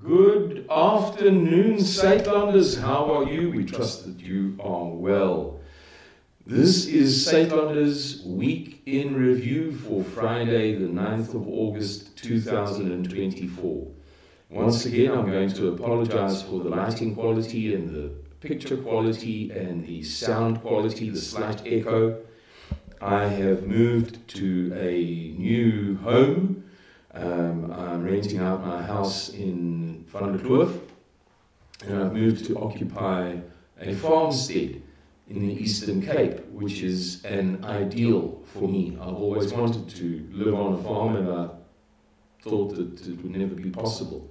Good afternoon, Suidlanders. How are you? We trust that you are well. This is Suidlanders Week in Review for Friday, the 9th of August, 2024. Once again, I'm going to apologize for the lighting quality and the picture quality and the sound quality, the slight echo. I have moved to a new home. I'm renting out my house in Van der Kloof, and I've moved to occupy a farmstead in the Eastern Cape, which is an ideal for me. I've always wanted to live on a farm, and I thought that it would never be possible.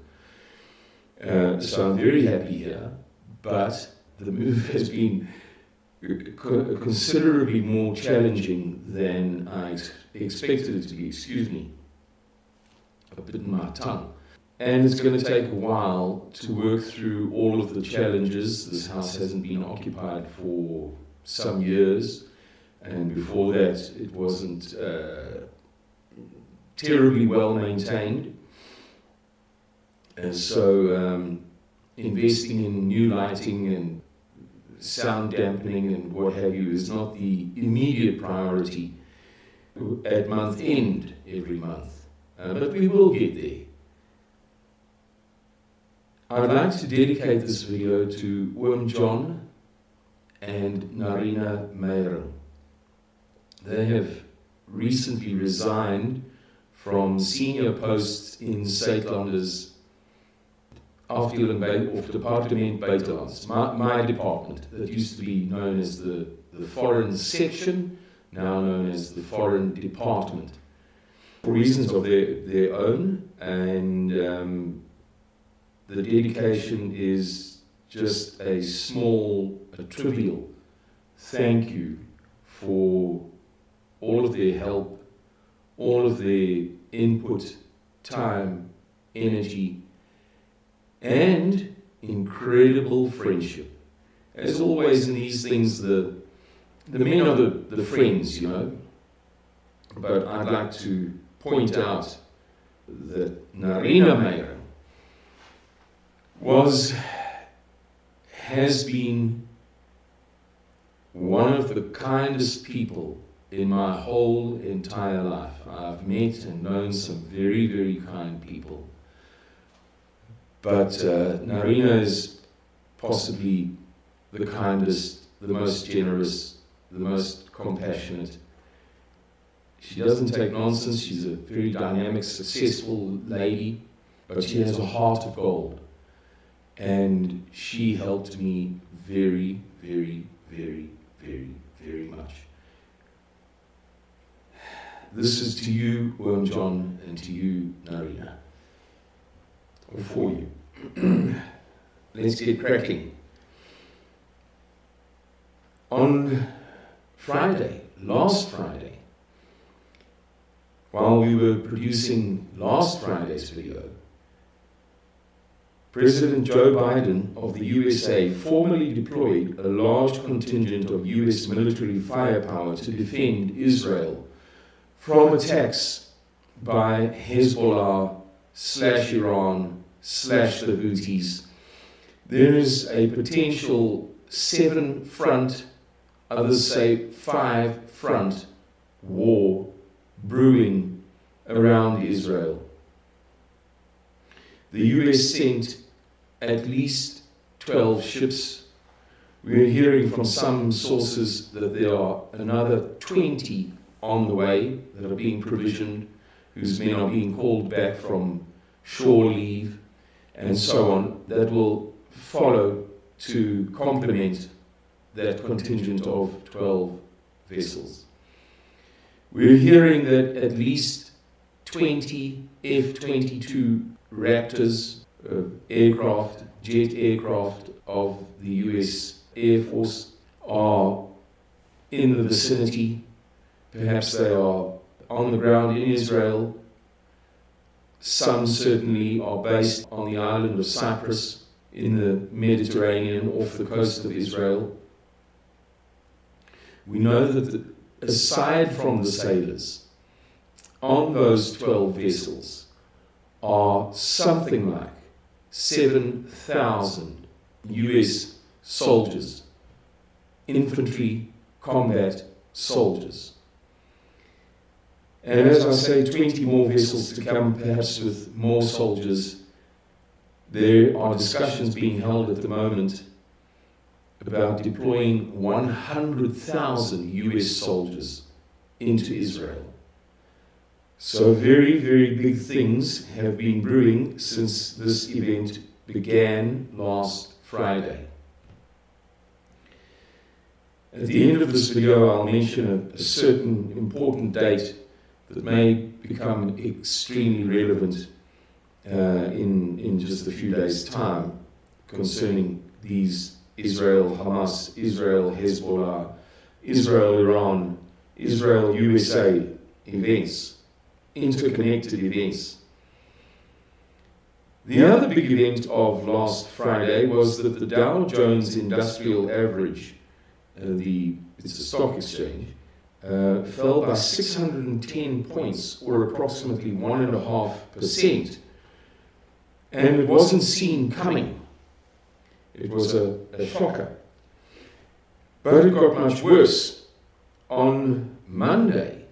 So I'm very happy here, but the move has been considerably more challenging than I expected it to be. Excuse me. I've bitten my tongue. And it's going to take a while to work through all of the challenges. This house hasn't been occupied for some years, and before that it wasn't terribly well maintained. And so investing in new lighting and sound dampening and what have you is not the immediate priority at month end every month. But we will get there. I'd like to dedicate this video to Oom John and Narina Meyer. They have recently resigned from senior posts in Suidlanders Afdeling of Departement Buitenlands, my department that used to be known as the Foreign Section, now known as the Foreign Department, for reasons of their own, and the dedication is just a trivial thank you for all of their help, all of their input, time, energy, and incredible friendship. As always in these things, the men are the friends, you know. But I'd like to point out that Narina Meyer has been one of the kindest people in my whole entire life. I've met and known some very, very kind people. But Narina is possibly the kindest, the most generous, the most compassionate. She doesn't take nonsense. She's a very dynamic, successful lady, but she has a heart of gold. And she helped me very, very, very, very, very much. This is to you, Oom John, and to you, Narina. Or for you. Let's get cracking. On last Friday, while we were producing last Friday's video, President Joe Biden of the USA formally deployed a large contingent of US military firepower to defend Israel from attacks by Hezbollah / Iran / the Houthis. There is a potential 7-front, others say 5-front war brewing around Israel. The US sent at least 12 ships. We're hearing from some sources that there are another 20 on the way that are being provisioned, whose men are being called back from shore leave, and so on, that will follow to complement that contingent of 12 vessels. We're hearing that at least 20 F-22 Raptors, jet aircraft of the US Air Force, are in the vicinity. Perhaps they are on the ground in Israel. Some certainly are based on the island of Cyprus in the Mediterranean off the coast of Israel. We know that aside from the sailors, on those 12 vessels are something like 7,000 US soldiers, infantry combat soldiers. And as I say, 20 more vessels to come, perhaps with more soldiers. There are discussions being held at the moment about deploying 100,000 US soldiers into Israel. So very, very big things have been brewing since this event began last Friday. At the end of this video, I'll mention a certain important date that may become extremely relevant in just a few days' time concerning these Israel-Hamas, Israel-Hezbollah, Israel-Iran, Israel-USA events, interconnected events. The other big event of last Friday was that the Dow Jones Industrial Average, it's a stock exchange, fell by 610 points, or approximately 1.5%. And it wasn't seen coming. It was a shocker. But it got much worse. On Monday,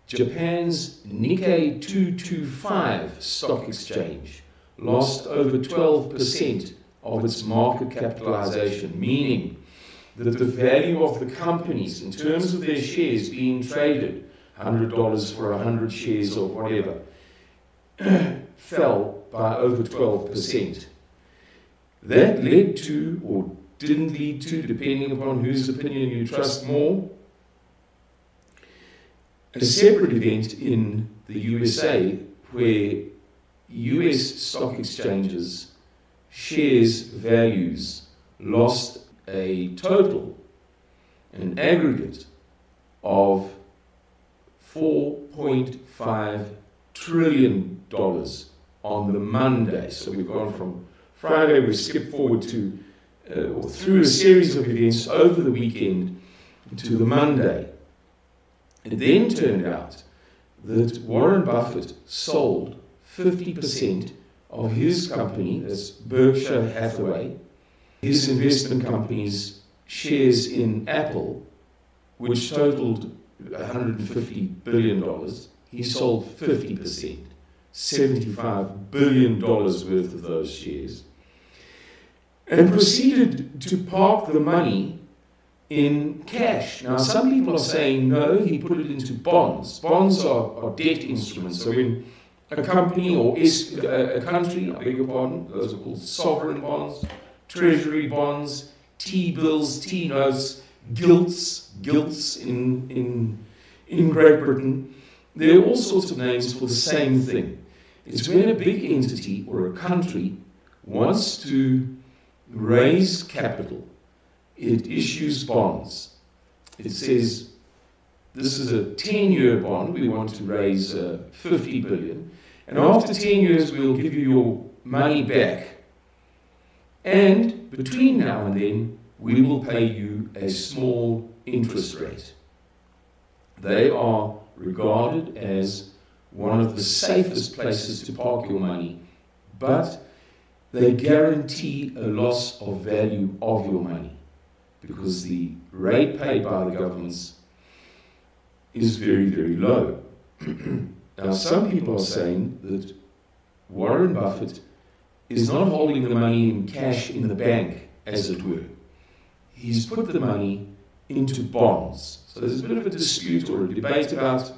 Japan's Nikkei 225 stock exchange lost over 12% of its market capitalization, meaning that the value of the companies in terms of their shares being traded, $100 for 100 shares or whatever, fell by over 12%. That led to, or didn't lead to, depending upon whose opinion you trust more, a separate event in the USA where US stock exchanges shares values lost a total, an aggregate of $4.5 trillion on the Monday. So we've gone from Friday, we skipped forward to, or through a series of events over the weekend to the Monday. It then turned out that Warren Buffett sold 50% of his company, that's Berkshire Hathaway, his investment company's shares in Apple, which totaled $150 billion. He sold 50%, $75 billion worth of those shares, and proceeded to park the money in cash. Now, some people are saying, no, he put it into bonds. Bonds are debt instruments. So when a company or a country, I beg your pardon, those are called sovereign bonds, treasury bonds, T-bills, T-notes, gilts in Great Britain. There are all sorts of names for the same thing. It's when a big entity or a country wants to raise capital, it issues bonds. It says, this is a 10-year bond, we want to raise 50 billion, and after 10 years we'll give you your money back, and between now and then we will pay you a small interest rate. They are regarded as one of the safest places to park your money, but they guarantee a loss of value of your money because the rate paid by the governments is very, very low. Now, some people are saying that Warren Buffett is not holding the money in cash in the bank, as it were. He's put the money into bonds. So there's a bit of a dispute or a debate about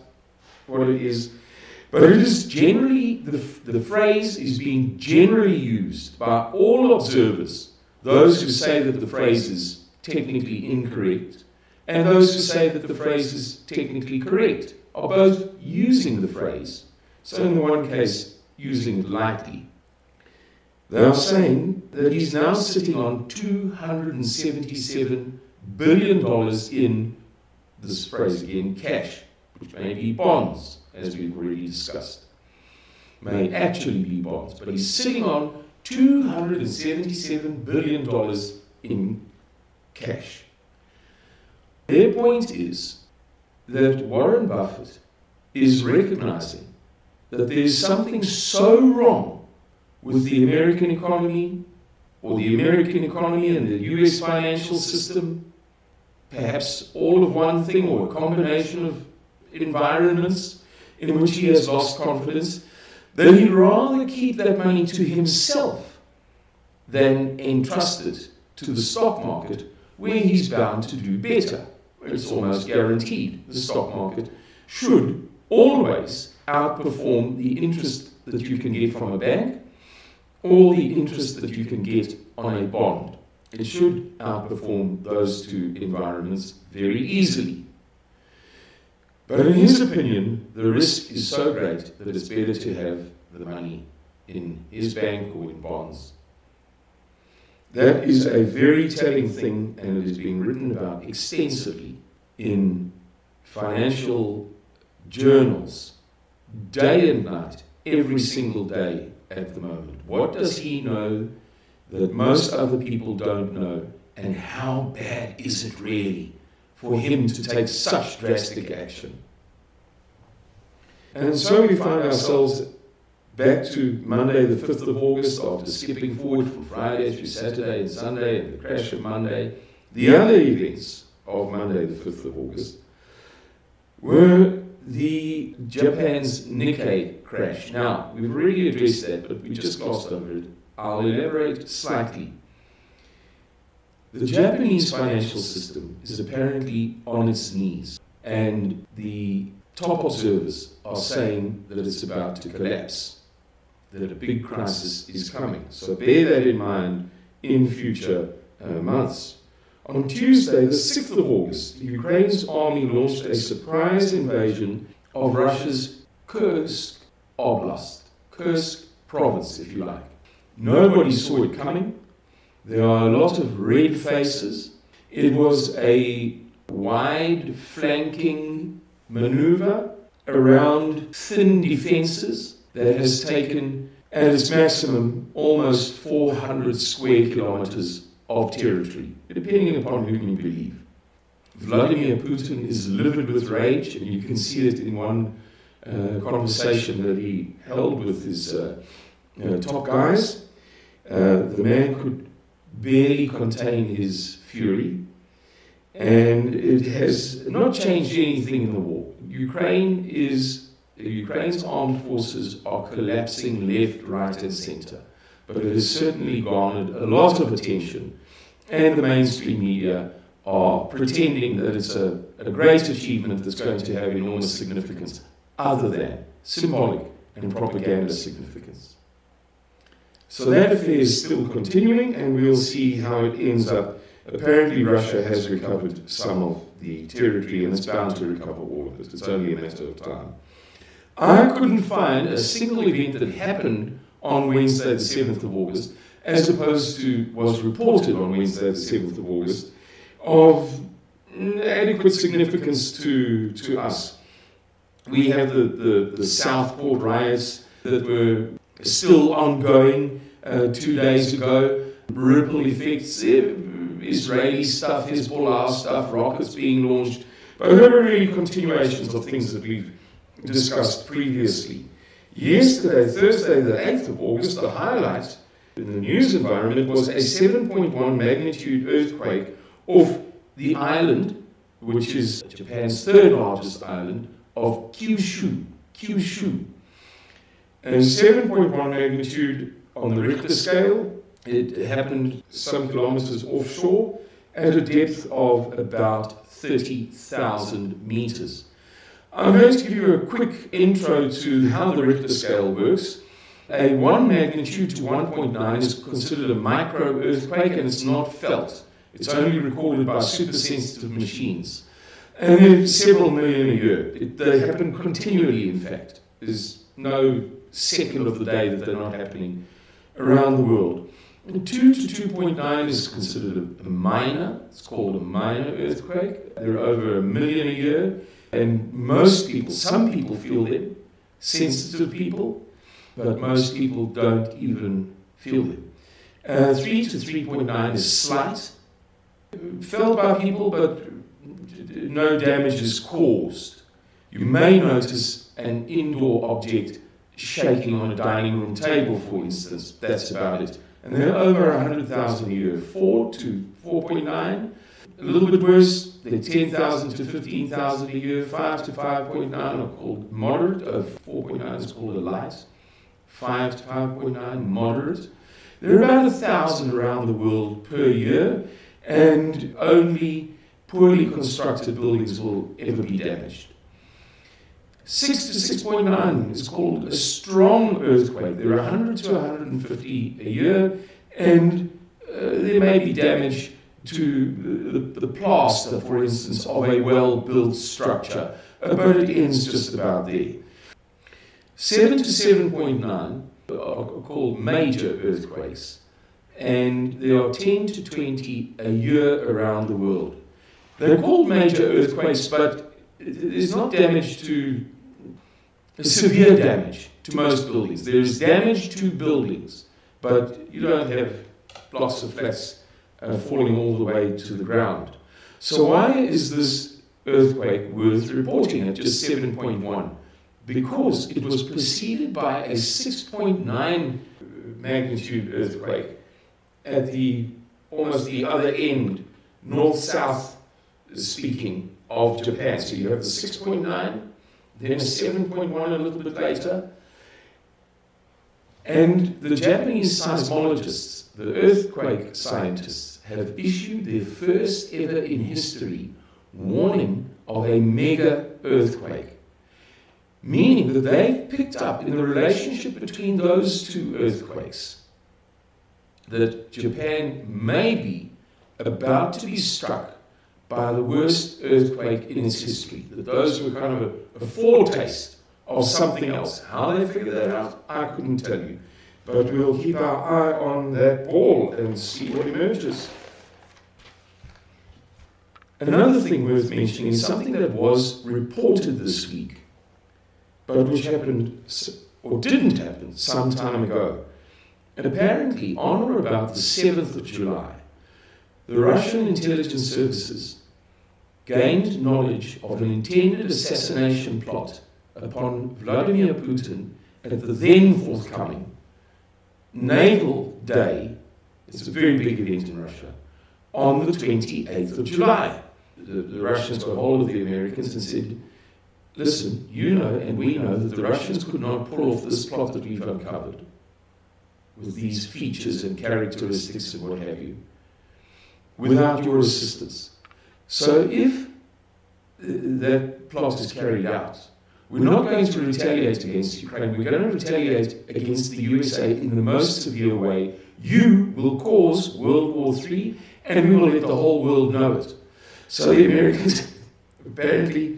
what it is. But it is generally, the phrase is being generally used by all observers, those who say that the phrase is technically incorrect, and those who say that the phrase is technically correct, are both using the phrase. So in the one case, using it lightly. They are saying that he's now sitting on $277 billion in, this phrase again, cash, which may be bonds, as we've already discussed. May actually be bonds, but he's sitting on $277 billion in cash. Their point is that Warren Buffett is recognizing that there's something so wrong with the American economy, or the American economy and the US financial system, perhaps all of one thing or a combination of environments in which he has lost confidence, that he'd rather keep that money to himself than entrust it to the stock market, where he's bound to do better. It's almost guaranteed the stock market should always outperform the interest that you can get from a bank or the interest that you can get on a bond. It should outperform those two environments very easily. But in his opinion, the risk is so great that it's better to have the money in his bank or in bonds. That is a very telling thing, and it is being written about extensively in financial journals, day and night, every single day at the moment. What does he know that most other people don't know, and how bad is it really for him to take such drastic action? And so we find ourselves back to Monday the 5th of August, after skipping forward from Friday through Saturday and Sunday and the crash of Monday. The other events of Monday the 5th of August were the Japan's Nikkei crash. Now, we've already addressed that, but we just glossed over it. I'll elaborate slightly. The Japanese financial system is apparently on its knees, and the top observers are saying that it's about to collapse, that a big crisis is coming. So bear that in mind in future months. On Tuesday, the 6th of August, Ukraine's army launched a surprise invasion of Russia's Kursk Oblast, Kursk province, if you like. Nobody saw it coming. There are a lot of red faces. It was a wide flanking maneuver around thin defenses that has taken, at its maximum, almost 400 square kilometers of territory, depending upon whom you believe. Vladimir Putin is livid with rage, and you can see it in one conversation that he held with his top guys. The man could barely contain his fury, and it has not changed anything in the war. Ukraine's armed forces are collapsing left, right, and center. But it has certainly garnered a lot of attention, and the mainstream media are pretending that it's a great achievement that's going to have enormous significance, other than symbolic and propaganda significance. So that affair is still continuing, and we'll see how it ends up. Apparently Russia has recovered some of the territory, and it's bound to recover all of it. It's only a matter of time. I couldn't find a single event that happened on Wednesday the 7th of August, as opposed to was reported on Wednesday the 7th of August, of adequate significance to us. We have the Southport riots that were still ongoing 2 days ago, ripple effects, Israeli stuff, Hezbollah stuff, rockets being launched, but there are really continuations of things that we've discussed previously. Yesterday, Thursday, the 8th of August, the highlight in the news environment was a 7.1 magnitude earthquake off the island, which is Japan's third largest island, of Kyushu. And 7.1 magnitude on the Richter scale. It happened some kilometers offshore at a depth of about 30,000 meters. I'm going to give you a quick intro to how the Richter scale works. A 1 magnitude to 1.9 is considered a micro earthquake, and it's not felt. It's only recorded by super-sensitive machines. And there are several million a year. They happen continually, in fact. There's no second of the day that they're not happening around the world. And 2 to 2.9 is considered a minor. It's called a minor earthquake. There are over 1 million a year. And most people, some people feel them, sensitive people, but most people don't even feel them. 3 to 3.9 is slight, felt by people, but no damage is caused. You may notice an indoor object shaking on a dining room table, for instance. That's about it. And they're over 100,000 a year, 4 to 4.9. A little bit worse, they're 10,000 to 15,000 a year, 5 to 5.9 are called moderate, 4.9 is called a light, 5 to 5.9, moderate. There are about 1,000 around the world per year, and only poorly constructed buildings will ever be damaged. 6 to 6.9 is called a strong earthquake. There are 100 to 150 a year, and there may be damage to the plaster, for instance, of a well-built structure, but it ends just about there. 7 to 7.9 are called major earthquakes, and there are 10 to 20 a year around the world. They're called major earthquakes, but there's not damage to severe damage to most buildings. There is damage to buildings, but you don't have blocks of flats falling all the way to the ground. So why is this earthquake worth reporting at just 7.1? Because it was preceded by a 6.9 magnitude earthquake at almost the other end, north-south speaking, of Japan. So you have the 6.9, then a 7.1 a little bit later. And the Japanese seismologists, the earthquake scientists, have issued their first ever in history warning of a mega earthquake. Meaning that they've picked up in the relationship between those two earthquakes that Japan may be about to be struck by the worst earthquake in its history. That those were kind of a foretaste of something else. How they figure that out, I couldn't tell you. But we'll keep our eye on that ball and see what emerges. Another thing worth mentioning is something that was reported this week, but which happened, or didn't happen, some time ago. And apparently, on or about the 7th of July, the Russian intelligence services gained knowledge of an intended assassination plot upon Vladimir Putin at the then forthcoming Naval Day. It's a very big event in Russia, on the 28th of July. The Russians got hold of the Americans and said, listen, you know and we know that the Russians could not pull off this plot that we've uncovered with these features and characteristics and what have you without your assistance. So if that plot is carried out, we're not going to retaliate against Ukraine. We're going to retaliate against the USA in the most severe way. You will cause World War III, and we will let the whole world know it. So the Americans, apparently,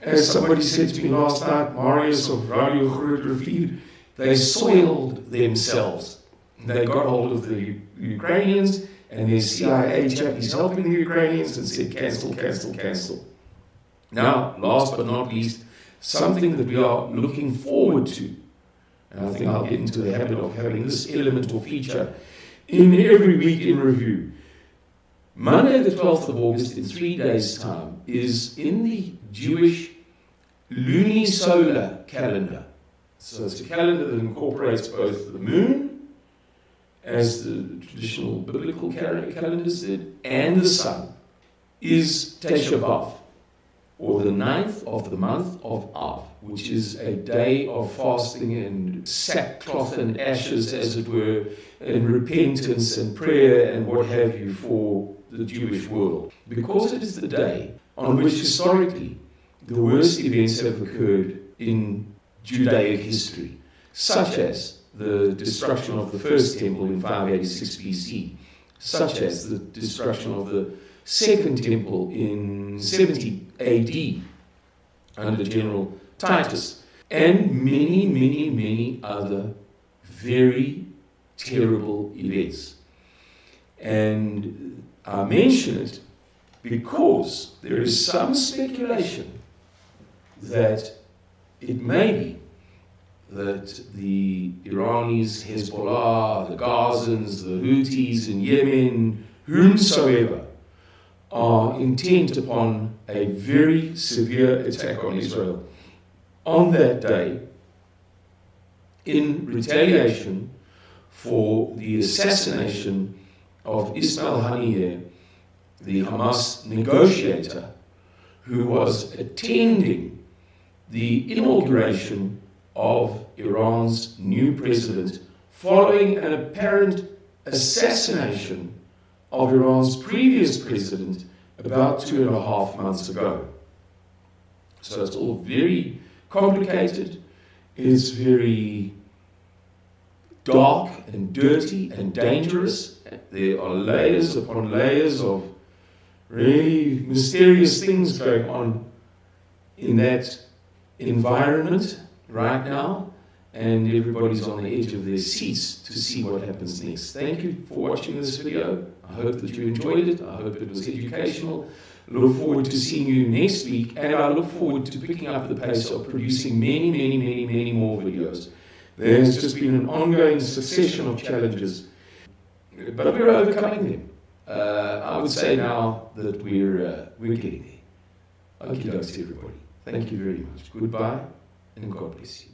as somebody said to me last night, Marius of Radio Groot Rivier, they soiled themselves. They got hold of the Ukrainians, and their CIA chap is helping the Ukrainians and said, cancel, cancel, cancel. Now, last but not least, something that we are looking forward to, and I think I'll get into the habit of having this element or feature in every week in review. Monday the 12th of August, in 3 days' time, is in the Jewish lunisolar calendar. So it's a calendar that incorporates both the moon, as the traditional biblical calendars did, and the sun, is Tisha B'Av, or the 9th of the month of Av, which is a day of fasting and sackcloth and ashes, as it were, and repentance and prayer and what have you for the Jewish world. Because it is the day on which historically the worst events have occurred in Judaic history, such as the destruction of the first temple in 586 BC, such as the destruction of the second temple in 70 AD under General Titus, and many, many, many other very terrible events. And I mention it because there is some speculation that it may be that the Iranis, Hezbollah, the Gazans, the Houthis in Yemen, whomsoever, are intent upon a very severe attack on Israel on that day, in retaliation for the assassination of Ismail Haniyeh, the Hamas negotiator, who was attending the inauguration of Iran's new president following an apparent assassination of Iran's previous president about 2.5 months ago. So it's all very complicated, it's very dark and dirty and dangerous. There are layers upon layers of really mysterious things going on in that environment right now, and everybody's on the edge of their seats to see what happens next. Thank you for watching this video. I hope that you enjoyed it. I hope it was educational. I look forward to seeing you next week, and I look forward to picking up the pace of producing many more videos. There's just been an ongoing succession of challenges, but we're overcoming them. I would say now that we're getting there. Okie dokes, everybody. Thank you very much. Goodbye, and God bless you.